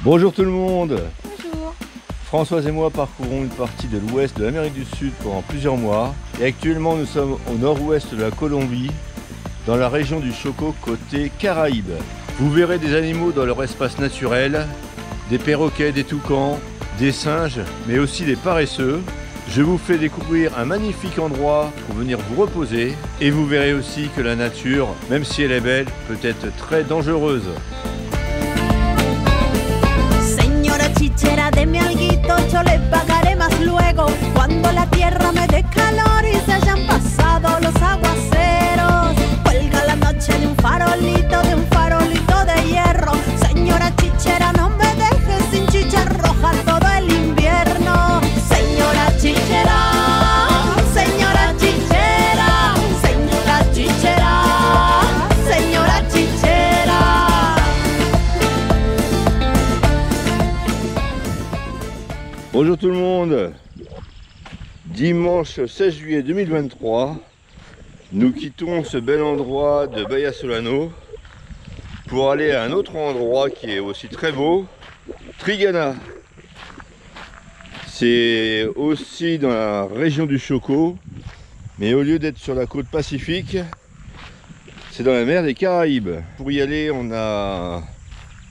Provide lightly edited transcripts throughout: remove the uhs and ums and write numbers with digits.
Bonjour tout le monde. Bonjour. Françoise et moi parcourons une partie de l'ouest de l'Amérique du Sud pendant plusieurs mois. Et actuellement nous sommes au nord-ouest de la Colombie, dans la région du Chocó, côté Caraïbes. Vous verrez des animaux dans leur espace naturel, des perroquets, des toucans, des singes, mais aussi des paresseux. Je vous fais découvrir un magnifique endroit pour venir vous reposer. Et vous verrez aussi que la nature, même si elle est belle, peut être très dangereuse. Señora chichera, deme alguito, yo le pagaré más luego. Cuando la tierra me dé calor y se hayan pasado los aguaceros. Cuelga la noche de un farolito de hierro. Señora chichera, no me dejes sin chicha roja todo el invierno. Señora chichera, señora chichera, señora chichera, señora chichera. Bonjour tout le monde. Dimanche 16 juillet 2023, nous quittons ce bel endroit de Bahia Solano pour aller à un autre endroit qui est aussi très beau, Trigana. C'est aussi dans la région du Chocó, mais au lieu d'être sur la côte Pacifique, c'est dans la mer des Caraïbes. Pour y aller, on a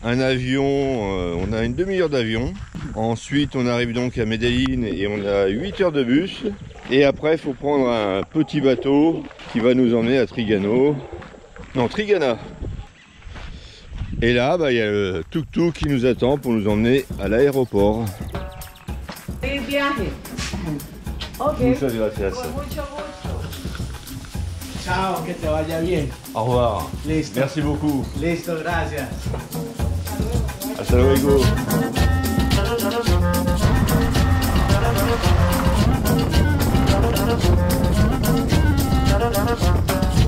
un avion, on a une demi-heure d'avion. Ensuite, on arrive donc à Medellín et on a 8 heures de bus. Et après, il faut prendre un petit bateau qui va nous emmener à Trigano. Non, Trigana. Et là, il y a le tuk-tuk qui nous attend pour nous emmener à l'aéroport. Muchas gracias. Chao, que te vaya bien. Au revoir. Listo. Merci beaucoup. Listo, gracias. Hasta luego.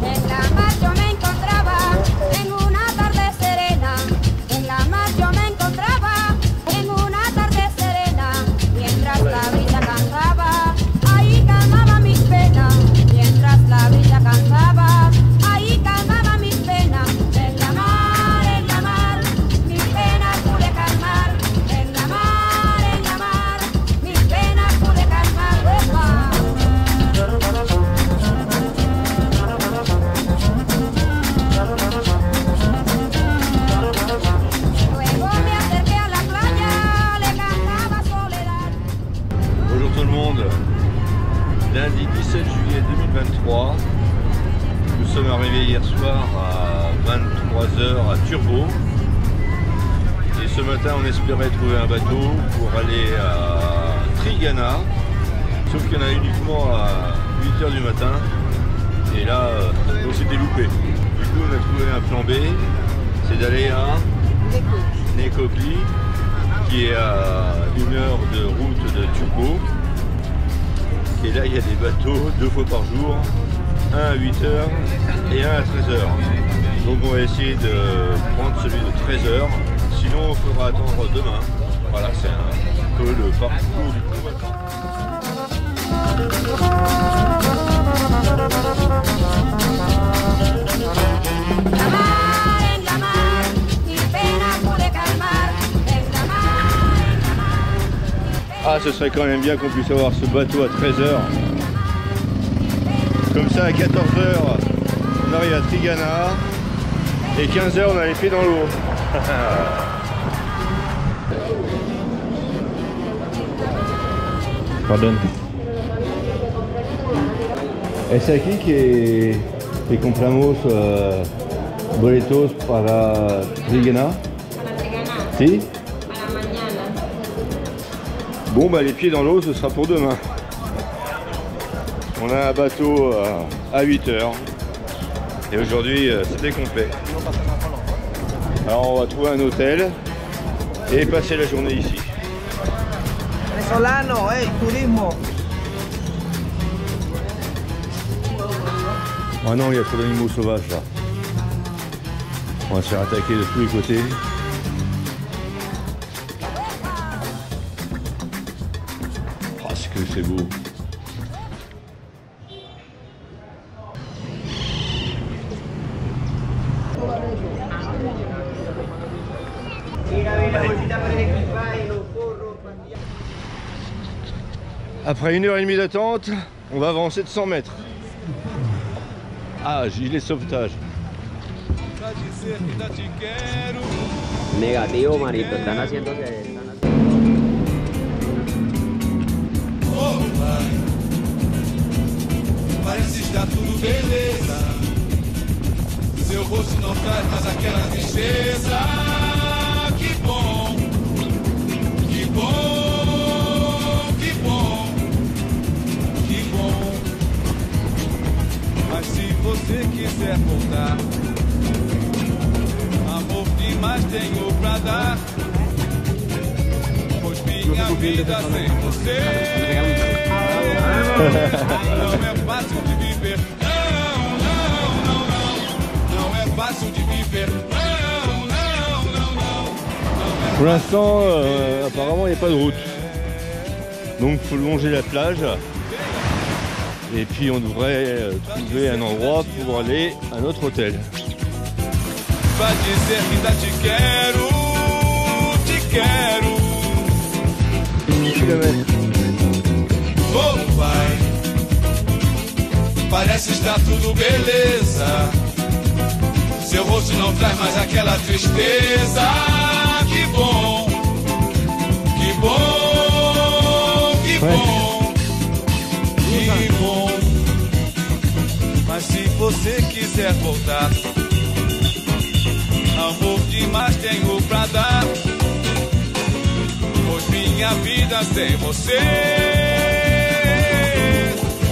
En la mar yo me encontraba en una tarde serena. En la mar yo me encontraba en una tarde serena. Mientras la brisa cantaba, ahí calmaba mis penas. Mientras la brisa cantaba, ahí calmaba mis penas. En la mar, mis penas pude calmar. En la mar, mis penas pude calmar. ¡Uepa! Luego me acerqué a la playa, le cantaba soledad. Bonjour tout le monde. Lundi 17 juillet 2023. Nous sommes arrivés hier soir à 23 h à Turbo. Et ce matin, on espérait trouver un bateau pour aller à Trigana. Sauf qu'il y en a uniquement à 8 h du matin. Et là, on s'était loupé. Du coup, on a trouvé un plan B. C'est d'aller à Necoclí, qui est à 1 heure de route de Turbo. Et là, il y a des bateaux 2 fois par jour, un à 8 h et un à 13 h. Donc on va essayer de prendre celui de 13 h. Sinon, il faudra attendre demain. Voilà, c'est un peu le parcours du combattant. En la mar, mis penas pude calmar. En la mar, Ah, ce serait quand même bien qu'on puisse avoir ce bateau à 13 h. Comme ça, à 14 h, on arrive à Trigana. Et 15 h, on a les pieds dans l'eau. Pardon. ¿Es aquí que compramos boletos para Trigana? Para Trigana, Si? para mañana. Bon, les pieds dans l'eau, ce sera pour demain. On a un bateau à 8 h. Et aujourd'hui, c'était complet. Alors, on va trouver un hôtel et passer la journée ici. Venezolano, turismo. Oh non, il y a trop d'animaux sauvages là. On va se faire attaquer de tous les côtés. Oh, c'est que c'est beau. Mira, la bolsita Après 1h30 d'attente, on va avancer de 100 mètres. Ah, gilet sauvetage. Negativo, Marito, están haciéndose... Parece estar tudo beleza. Seu rosto não traz mais aquela tristeza. Que bom, que bom, que bom, que bom. Mas se você quiser voltar, amor demais tenho pra dar. Pois minha vida sem você não é fácil de viver. Não, não, não, não. Não é fácil de viver. Não, não, não, não. Pour l'instant, apparemment, il n'y a pas de route. Donc, il faut longer la plage. Et puis, on devrait trouver un endroit pour aller à notre hôtel. Vai dizer que ainda te quero, te quero. Oh, vai. Parece estar tudo beleza. Seu rosto não traz mais aquela tristeza. Que bom, que bom, que bom, que bom. Mas se você quiser voltar, amor demais tenho pra dar. Pois minha vida sem você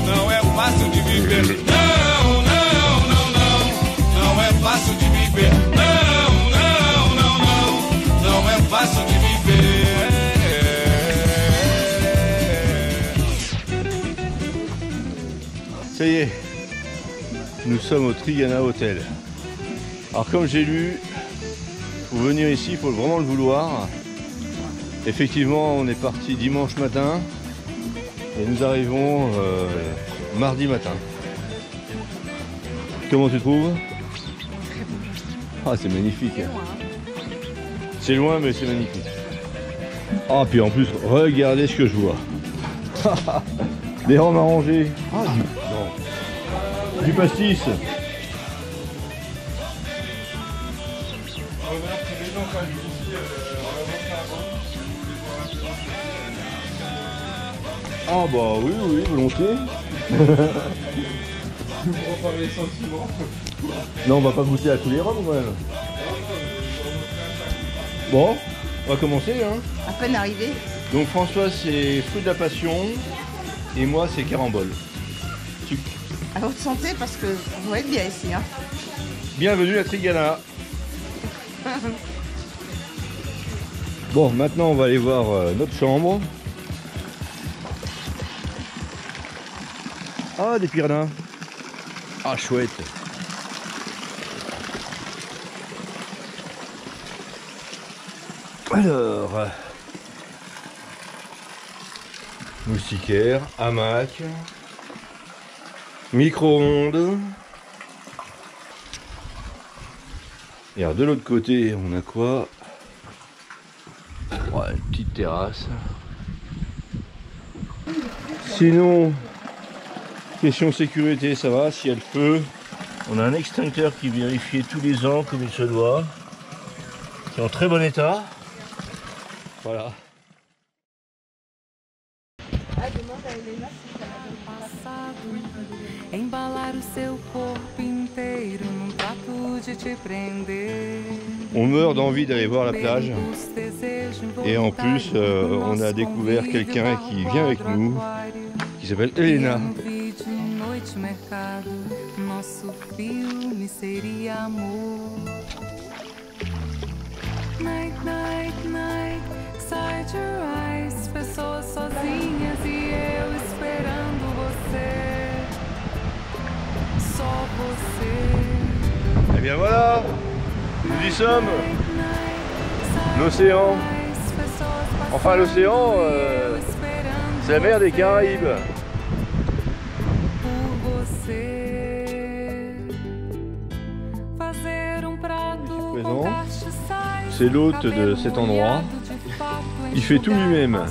não é fácil de viver. Não, não, não, não. Não é fácil de viver. Não, não, não, não. Não é fácil de viver. Ça y est, nous sommes au Trigana Hotel. Alors comme j'ai lu, pour venir ici, il faut vraiment le vouloir. Effectivement, on est parti dimanche matin et nous arrivons mardi matin. Comment tu trouves? Ah, c'est magnifique. C'est loin, mais c'est magnifique. Ah, puis en plus, regardez ce que je vois. Des rames arrangées. Ah, du pastis. Ah bah oui, oui, volontiers. Non, on va pas goûter à tous les rhums quand même. Bon, on va commencer hein. À peine arrivé. Donc François c'est fruit de la passion et moi c'est carambole. À votre santé parce que vous va être bien ici. Hein. Bienvenue à Trigana. Bon, maintenant on va aller voir notre chambre. Ah, des piranhas. Ah, chouette. Alors, moustiquaire, hamac, micro-ondes. Et alors de l'autre côté, on a quoi? Ouais, une petite terrasse. Sinon, question sécurité, ça va, s'il y a le feu. On a un extincteur qui est vérifié tous les ans comme il se doit. Qui est en très bon état. Voilà. On meurt d'envie d'aller voir la plage. Et en plus, on a découvert quelqu'un qui vient avec nous, qui s'appelle Helena. Night, night, night, side your eyes, pessoas sozinhas e eu esperando você, só você. Eh bien voilà, nous y sommes, l'océan. Enfin l'océan, c'est la mer des Caraïbes. C'est l'hôte de cet endroit. Il fait tout lui-même.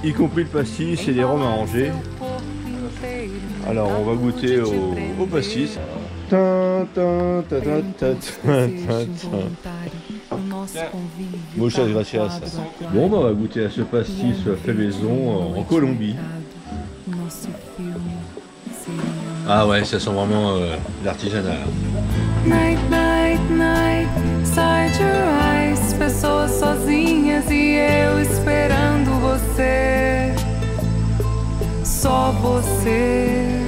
y compris le pastis et les rhums arrangés. Alors on va goûter au pastis. Muchas gracias. Bon, bah, on va goûter à ce pastis fait maison en Colombie. Ah ouais, ça sent vraiment l'artisanat. Night, night, night, side your eyes. Pessoas sozinhas e eu esperando você. Só você.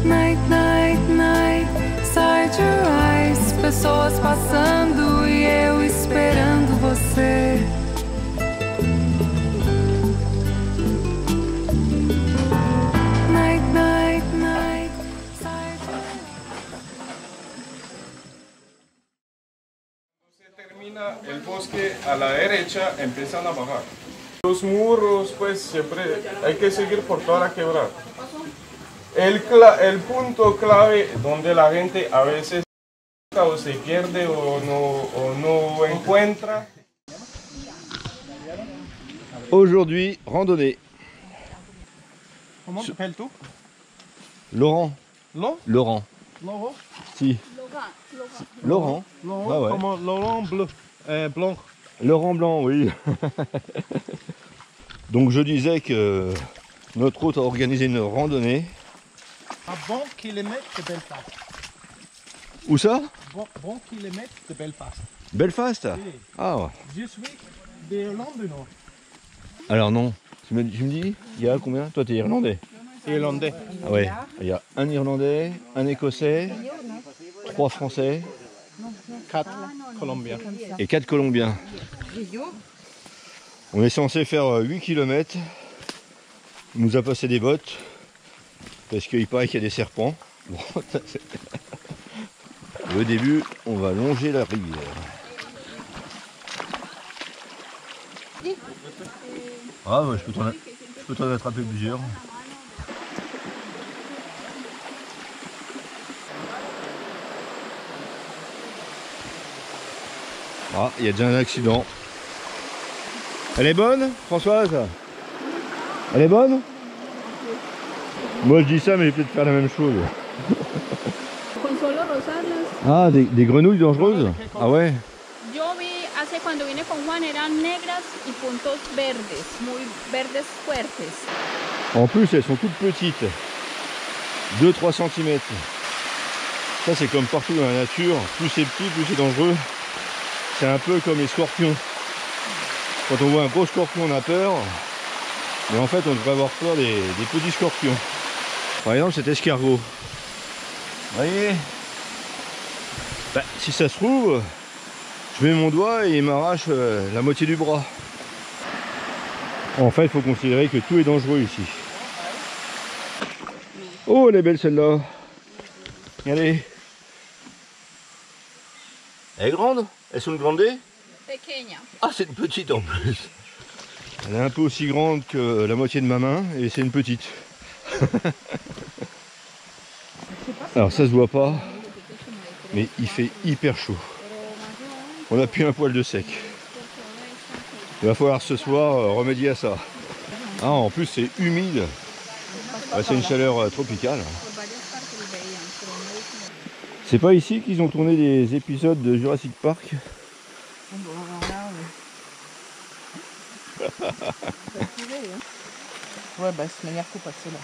Night, night, night, side your eyes. Pessoas passando e eu esperando você. Night, night, night, side your eyes. Se termina el bosque a la derecha, empiezan a bajar. Los muros, pues siempre hay que seguir por toda la quebrada. El punto clave donde la gente a veces o se pierde o no encuentra. Aujourd'hui, randonnée. Comment t'appelles-tu? Laurent. Laurent? Laurent. Laurent? Si. Laurent. Laurent, Ah ouais. comment Laurent bleu, blanc. Laurent Blanc, oui. Donc je disais que notre hôte a organisé une randonnée. À bon kilomètre de Belfast. Où ça? Bon kilomètre de Belfast. Belfast? Oui. Ah. Je suis d'Irlande du Nord. Alors non, tu me dis, il y a combien? Toi t'es irlandais? Irlandais. Ah ouais, il y a un Irlandais, un Écossais, 3 Français 4 Colombiens. et 4 Colombiens. On est censé faire 8 km. On nous a passé des bottes parce qu'il paraît qu'il y a des serpents. Bon, au début, on va longer la rivière. Ah ouais, je peux t'en attraper plusieurs. Ah, il y a déjà un accident. Elle est bonne, Françoise? Elle est bonne? Moi je dis ça, mais je vais peut-être faire la même chose. Ah, des grenouilles dangereuses? Ah ouais? Yo vi hace cuando vine con Juan eran negras y puntos verdes, muy verdes fuertes. En plus, elles sont toutes petites. 2-3 cm. Ça, c'est comme partout dans la nature. Plus c'est petit, plus c'est dangereux. C'est un peu comme les scorpions. Quand on voit un gros scorpion, on a peur. Mais en fait, on devrait avoir peur des petits scorpions. Par exemple, cet escargot. Vous voyez? Bah, si ça se trouve, je mets mon doigt et il m'arrache la moitié du bras. En fait, il faut considérer que tout est dangereux ici. Oh, elle est belle celle-là. Regardez. Elle est grande? Elles sont grandées? Pequeña. Ah, c'est une petite en plus. Elle est un peu aussi grande que la moitié de ma main et c'est une petite. Alors ça se voit pas, mais il fait hyper chaud. On a plus un poil de sec. Il va falloir ce soir remédier à ça. Ah, en plus c'est humide. Ah, c'est une chaleur tropicale. C'est pas ici qu'ils ont tourné des épisodes de Jurassic Park? Ouais, bah c'est manière coupe à cela.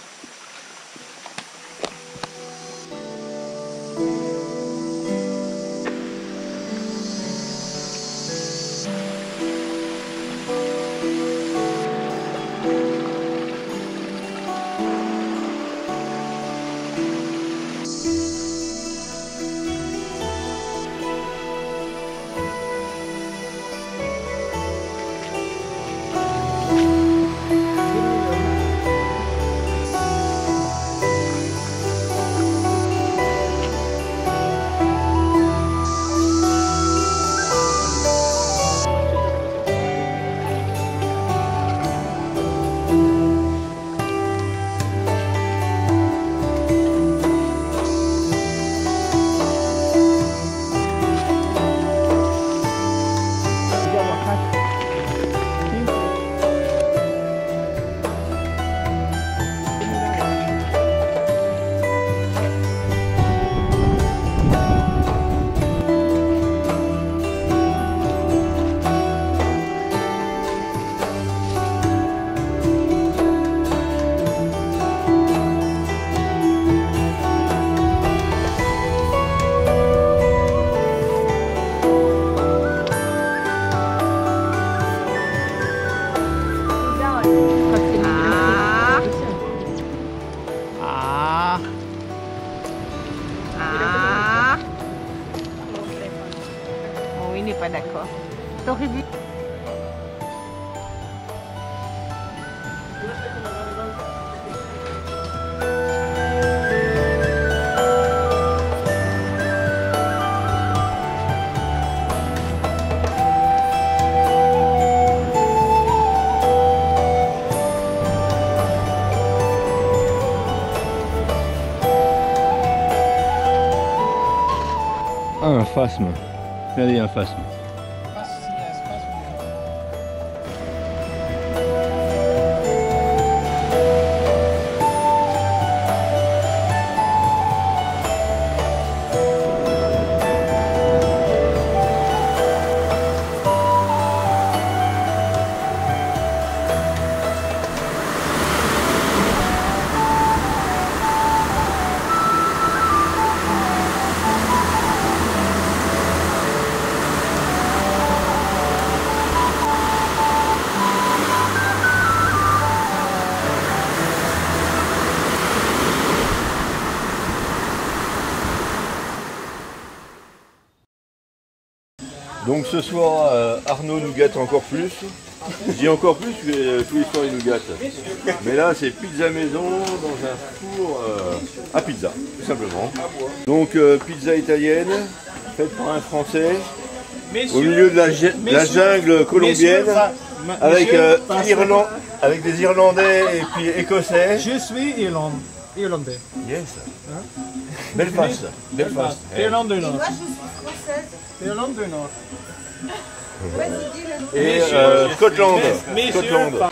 il n'est pas d'accord. T'aurais vu. Ah, un phasme. Regardez, un phasme. Donc ce soir, Arnaud nous gâte encore plus. Je dis encore plus, parce que tous les soirs il nous gâte. Mais là c'est pizza maison dans un four à pizza, tout simplement. Donc pizza italienne, faite par un Français, au milieu de la jungle colombienne, avec, avec des Irlandais et puis Écossais. Je suis Irlandais. Yes. Belfast. Belfast. Irlande du Nord. Moi, je suis française. Irlande du Nord. Et Scotland. Scotland.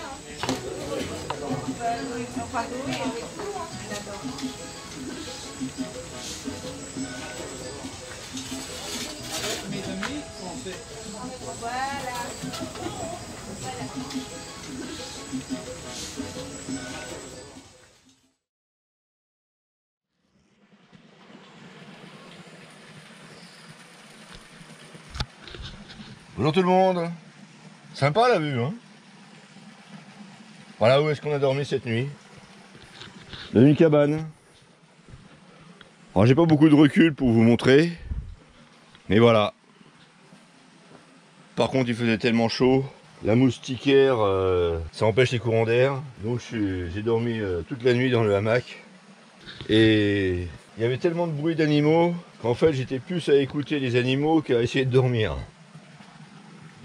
Bonjour tout le monde. Sympa la vue, hein. Voilà où est-ce qu'on a dormi cette nuit. Dans une cabane. Alors j'ai pas beaucoup de recul pour vous montrer. Mais voilà. Par contre il faisait tellement chaud. La moustiquaire, ça empêche les courants d'air. Donc j'ai dormi toute la nuit dans le hamac. Et il y avait tellement de bruit d'animaux qu'en fait j'étais plus à écouter les animaux qu'à essayer de dormir.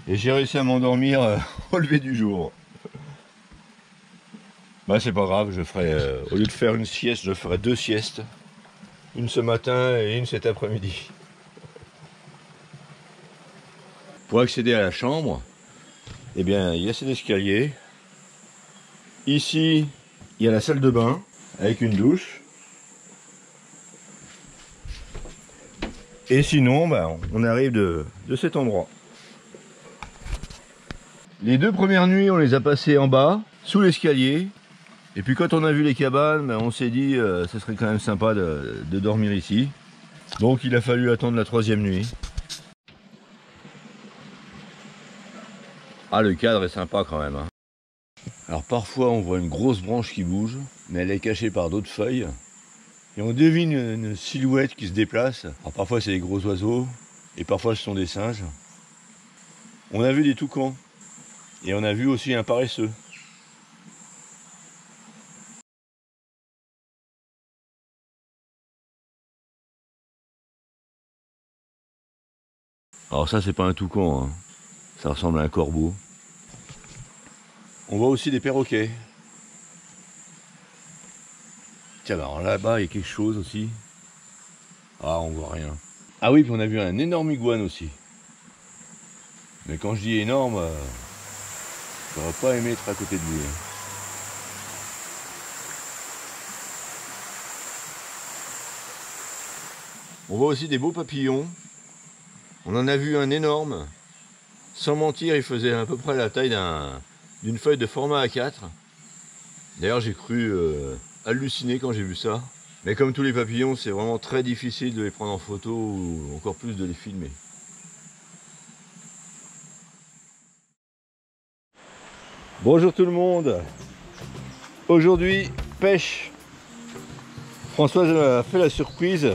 Et j'ai réussi à m'endormir au lever du jour. Bah c'est pas grave, je ferai, au lieu de faire une sieste, je ferai 2 siestes. Une ce matin et une cet après-midi. Pour accéder à la chambre, eh bien il y a cet escalier. Ici, il y a la salle de bain avec une douche. Et sinon, bah, on arrive de cet endroit. Les 2 premières nuits, on les a passées en bas, sous l'escalier. Et puis quand on a vu les cabanes, on s'est dit ce serait quand même sympa de dormir ici. Donc il a fallu attendre la 3e nuit. Ah, le cadre est sympa quand même. Hein. Alors parfois on voit une grosse branche qui bouge, mais elle est cachée par d'autres feuilles. Et on devine une silhouette qui se déplace. Alors parfois c'est des gros oiseaux, et parfois ce sont des singes. On a vu des toucans. Et on a vu aussi un paresseux. Alors ça c'est pas un toucan, hein. Ça ressemble à un corbeau. On voit aussi des perroquets. Tiens, alors là-bas il y a quelque chose aussi. Ah, on voit rien. Ah oui, puis on a vu un énorme iguane aussi. Mais quand je dis énorme... j'aurais pas aimé être à côté de lui. On voit aussi des beaux papillons. On en a vu un énorme. Sans mentir, il faisait à peu près la taille d'une feuille de format A4. D'ailleurs, j'ai cru halluciner quand j'ai vu ça. Mais comme tous les papillons, c'est vraiment très difficile de les prendre en photo ou encore plus de les filmer. Bonjour tout le monde. Aujourd'hui, pêche. Françoise a fait la surprise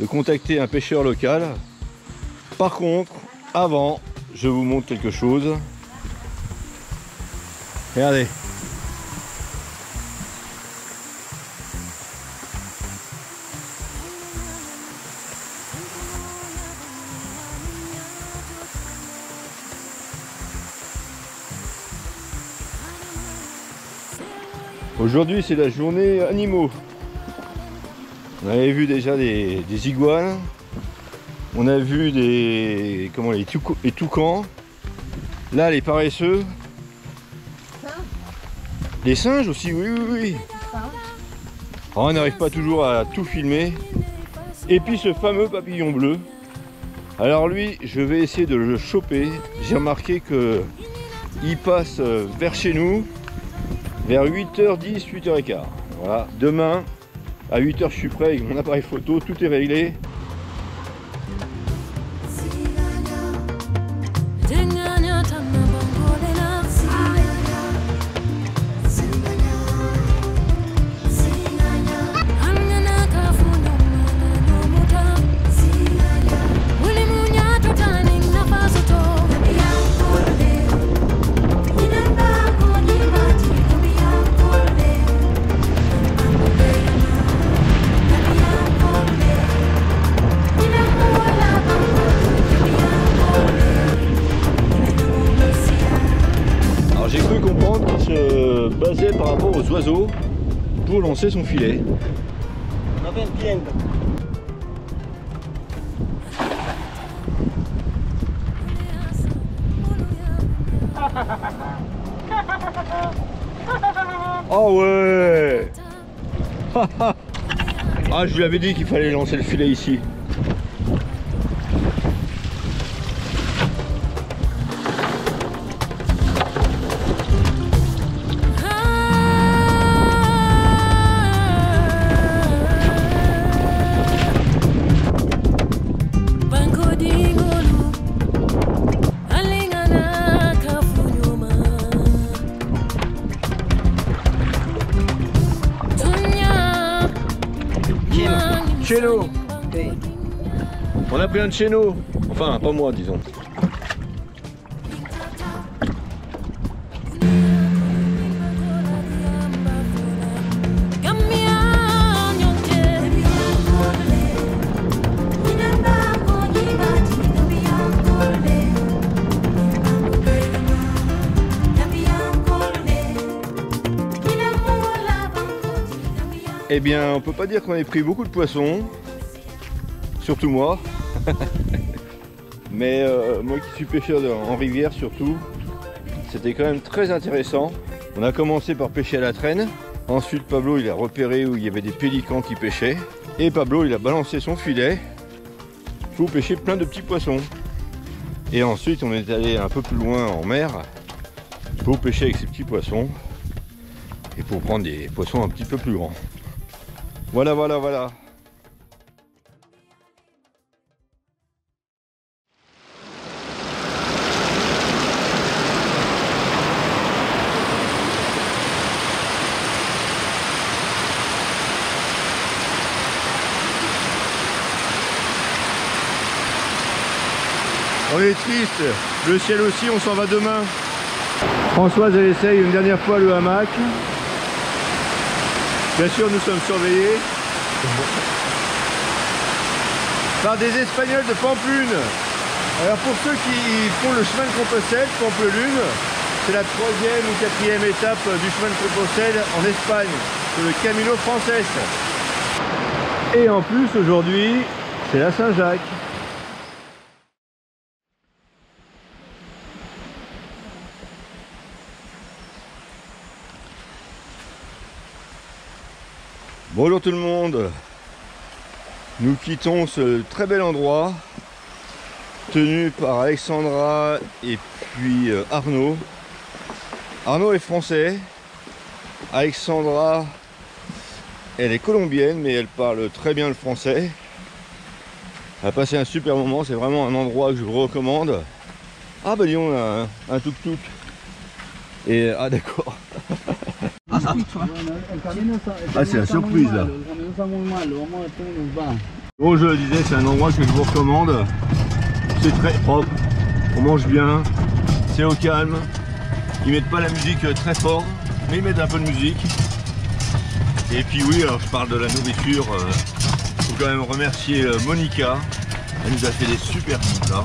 de contacter un pêcheur local. Par contre, avant, je vous montre quelque chose. Regardez. Aujourd'hui, c'est la journée animaux. On avait vu déjà des iguanes. On a vu des toucans. Là, les paresseux. Les singes aussi, oui. Alors, on n'arrive pas toujours à tout filmer. Et puis ce fameux papillon bleu. Alors lui, je vais essayer de le choper. J'ai remarqué que il passe vers chez nous vers 8h10, 8h15. Voilà, demain à 8h je suis prêt avec mon appareil photo, tout est réglé. Basé par rapport aux oiseaux pour lancer son filet. Oh ouais. Ah, je lui avais dit qu'il fallait lancer le filet ici. Chéneau. On a pris un chéneau. Enfin, pas moi, disons. Eh bien, on peut pas dire qu'on ait pris beaucoup de poissons, surtout moi. Mais moi qui suis pêcheur en rivière surtout, c'était quand même très intéressant. On a commencé par pêcher à la traîne. Ensuite, Pablo il a repéré où il y avait des pélicans qui pêchaient. Et Pablo il a balancé son filet pour pêcher plein de petits poissons. Et ensuite, on est allé un peu plus loin en mer pour pêcher avec ces petits poissons et pour prendre des poissons un petit peu plus grands. Voilà. On est triste, le ciel aussi, on s'en va demain. Françoise elle essaye une dernière fois le hamac. Bien sûr, nous sommes surveillés par des Espagnols de Pamplune. Alors pour ceux qui font le chemin de Compostelle, Pampelune, c'est la 3e ou 4e étape du chemin de Compostelle en Espagne, c'est le Camino Frances. Et en plus aujourd'hui, c'est la Saint-Jacques. Bonjour tout le monde, nous quittons ce très bel endroit tenu par Alexandra et puis Arnaud. Arnaud est français, Alexandra elle est colombienne mais elle parle très bien le français. Elle a passé un super moment, c'est vraiment un endroit que je vous recommande. Ah bah dis on a un tuk-tuk. Et ah d'accord. Ah c'est la surprise là. Bon je le disais, c'est un endroit que je vous recommande. C'est très propre, On mange bien, c'est au calme. Ils mettent pas la musique très fort, mais ils mettent un peu de musique. Et puis oui, alors je parle de la nourriture. Faut quand même remercier Monica. Elle nous a fait des super plats.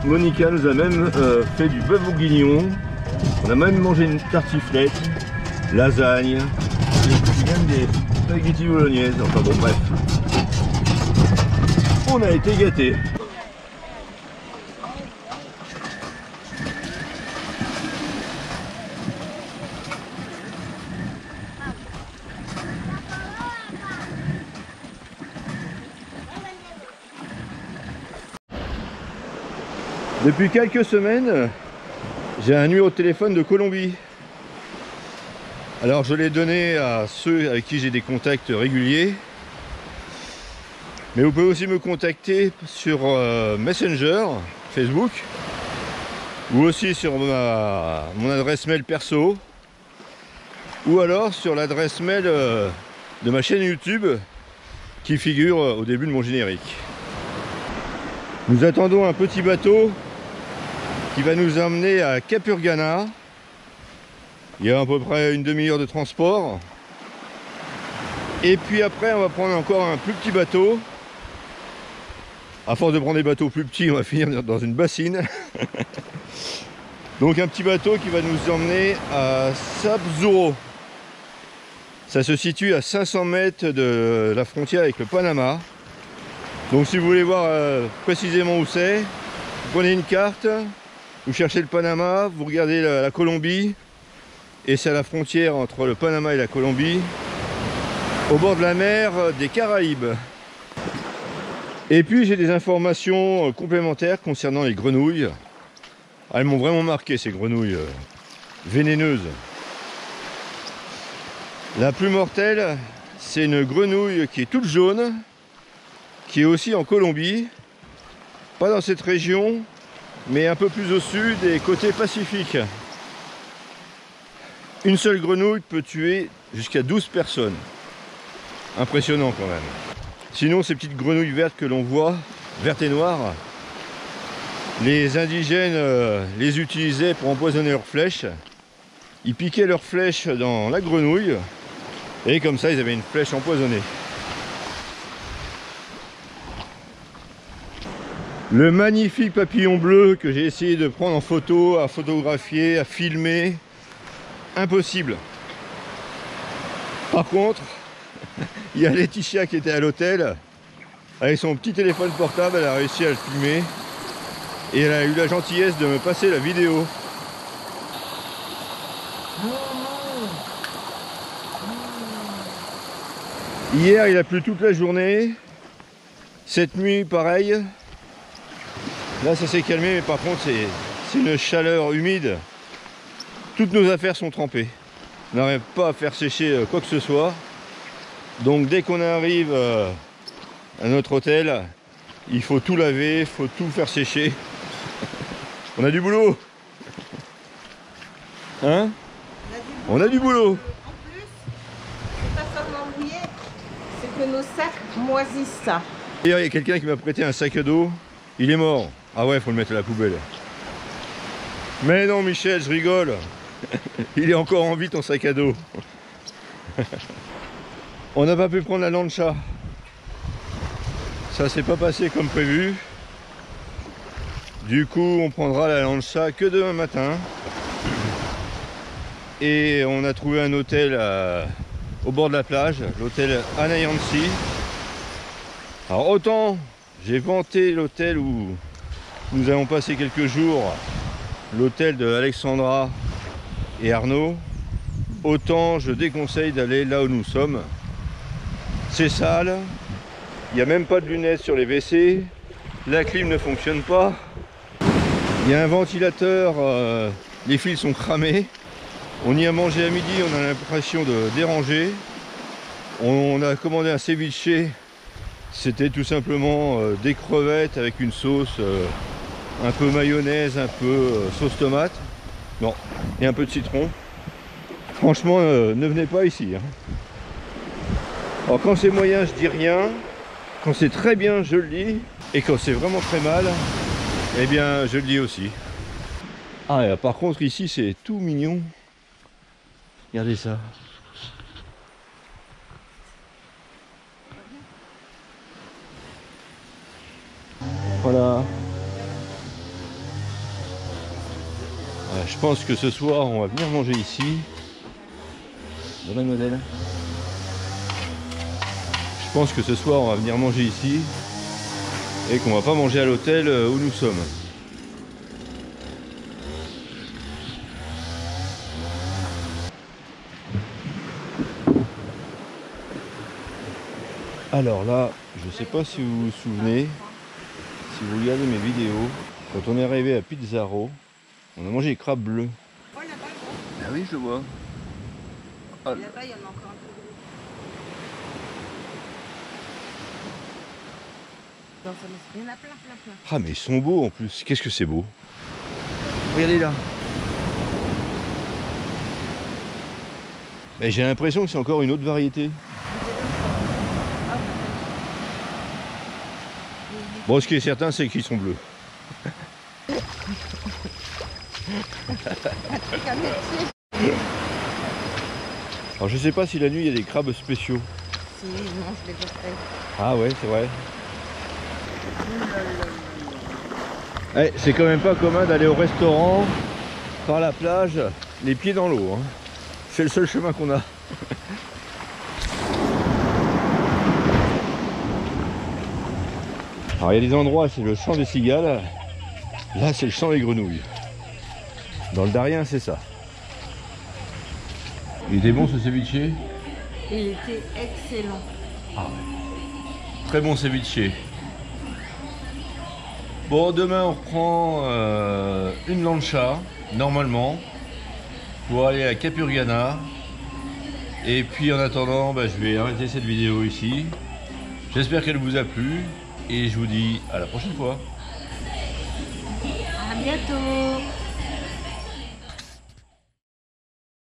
Monica nous a même fait du bœuf bourguignon. On a même mangé une tartiflette, lasagne, et même des spaghettis bolognaises. Enfin bon, bref. On a été gâtés. Depuis quelques semaines, j'ai un numéro de téléphone de Colombie. Alors je l'ai donné à ceux avec qui j'ai des contacts réguliers. Mais vous pouvez aussi me contacter sur Messenger, Facebook, ou aussi sur mon adresse mail perso, ou alors sur l'adresse mail de ma chaîne YouTube qui figure au début de mon générique. Nous attendons un petit bateau qui va nous emmener à Capurganá. Il y a à peu près une demi-heure de transport. Et puis après, on va prendre encore un plus petit bateau. À force de prendre des bateaux plus petits, on va finir dans une bassine. Donc un petit bateau qui va nous emmener à Sapzuro. Ça se situe à 500 mètres de la frontière avec le Panama. Donc si vous voulez voir précisément où c'est, vous prenez une carte, vous cherchez le Panama, vous regardez la Colombie, et c'est à la frontière entre le Panama et la Colombie, au bord de la mer des Caraïbes. Et puis j'ai des informations complémentaires concernant les grenouilles. Elles m'ont vraiment marqué, ces grenouilles vénéneuses. La plus mortelle, c'est une grenouille qui est toute jaune, qui est aussi en Colombie, pas dans cette région, mais un peu plus au sud et côté Pacifique. Une seule grenouille peut tuer jusqu'à 12 personnes. Impressionnant quand même. Sinon, ces petites grenouilles vertes que l'on voit, vertes et noires, les indigènes les utilisaient pour empoisonner leurs flèches. Ils piquaient leurs flèches dans la grenouille et comme ça ils avaient une flèche empoisonnée. Le magnifique papillon bleu que j'ai essayé de prendre en photo, à photographier, à filmer, impossible. Par contre, il y a Laetitia qui était à l'hôtel, avec son petit téléphone portable, elle a réussi à le filmer et elle a eu la gentillesse de me passer la vidéo. Hier il a plu toute la journée, cette nuit pareil. Là ça s'est calmé, mais par contre c'est une chaleur humide. Toutes nos affaires sont trempées. On n'arrive pas à faire sécher quoi que ce soit. Donc dès qu'on arrive à notre hôtel, il faut tout laver, il faut tout faire sécher. On a du boulot. Hein? On a du boulot. En plus, c'est pas seulement mouillé, c'est que nos sacs moisissent. Hier, il y a quelqu'un qui m'a prêté un sac à dos. Il est mort. Ah ouais, faut le mettre à la poubelle. Mais non, Michel, je rigole. Il est encore en vie ton sac à dos. On n'a pas pu prendre la lancha. Ça s'est pas passé comme prévu. Du coup, on prendra la lancha que demain matin. Et on a trouvé un hôtel au bord de la plage, l'hôtel Anayansi. Alors autant j'ai vanté l'hôtel où nous avons passé quelques jours, l'hôtel de Alexandra et Arnaud, autant je déconseille d'aller là où nous sommes. C'est sale, il n'y a même pas de lunettes sur les WC, la clim ne fonctionne pas, il y a un ventilateur, les fils sont cramés. On y a mangé à midi, on a l'impression de déranger. On a commandé un ceviche, c'était tout simplement des crevettes avec une sauce un peu mayonnaise, un peu sauce tomate. Bon, et un peu de citron. Franchement, ne venez pas ici. Hein. Alors quand c'est moyen, je dis rien. Quand c'est très bien, je le dis. Et quand c'est vraiment très mal, eh bien, je le dis aussi. Ah, et par contre, ici, c'est tout mignon. Regardez ça. Voilà. Je pense que ce soir, on va venir manger ici. Dans le modèle. Je pense que ce soir, on va venir manger ici. Et qu'on va pas manger à l'hôtel où nous sommes. Alors là, je sais pas si vous vous souvenez, si vous regardez mes vidéos, quand on est arrivé à Pizzaro, on a mangé les crabes bleus. Oh là-bas, Ah oui, je le vois. Ah. là-bas, il y en a encore un peu gros. Il y en a plein. Ah mais ils sont beaux en plus, qu'est-ce que c'est beau. Regardez là. Mais j'ai l'impression que c'est encore une autre variété. Bon, ce qui est certain, c'est qu'ils sont bleus. Alors je sais pas si la nuit il y a des crabes spéciaux. Si, non, je les ai fait. Ah ouais, c'est vrai. Eh, c'est quand même pas commun d'aller au restaurant par la plage, les pieds dans l'eau. Hein. C'est le seul chemin qu'on a. Alors il y a des endroits, c'est le champ des cigales. Là, c'est le champ des grenouilles. Dans le Darien, c'est ça. Il était bon ce ceviche? Il était excellent. Ah ouais. Très bon ceviche. Bon, demain on reprend une lancha, normalement, pour aller à Capurganá. Et puis en attendant, je vais arrêter cette vidéo ici. J'espère qu'elle vous a plu. Et je vous dis à la prochaine fois. À bientôt.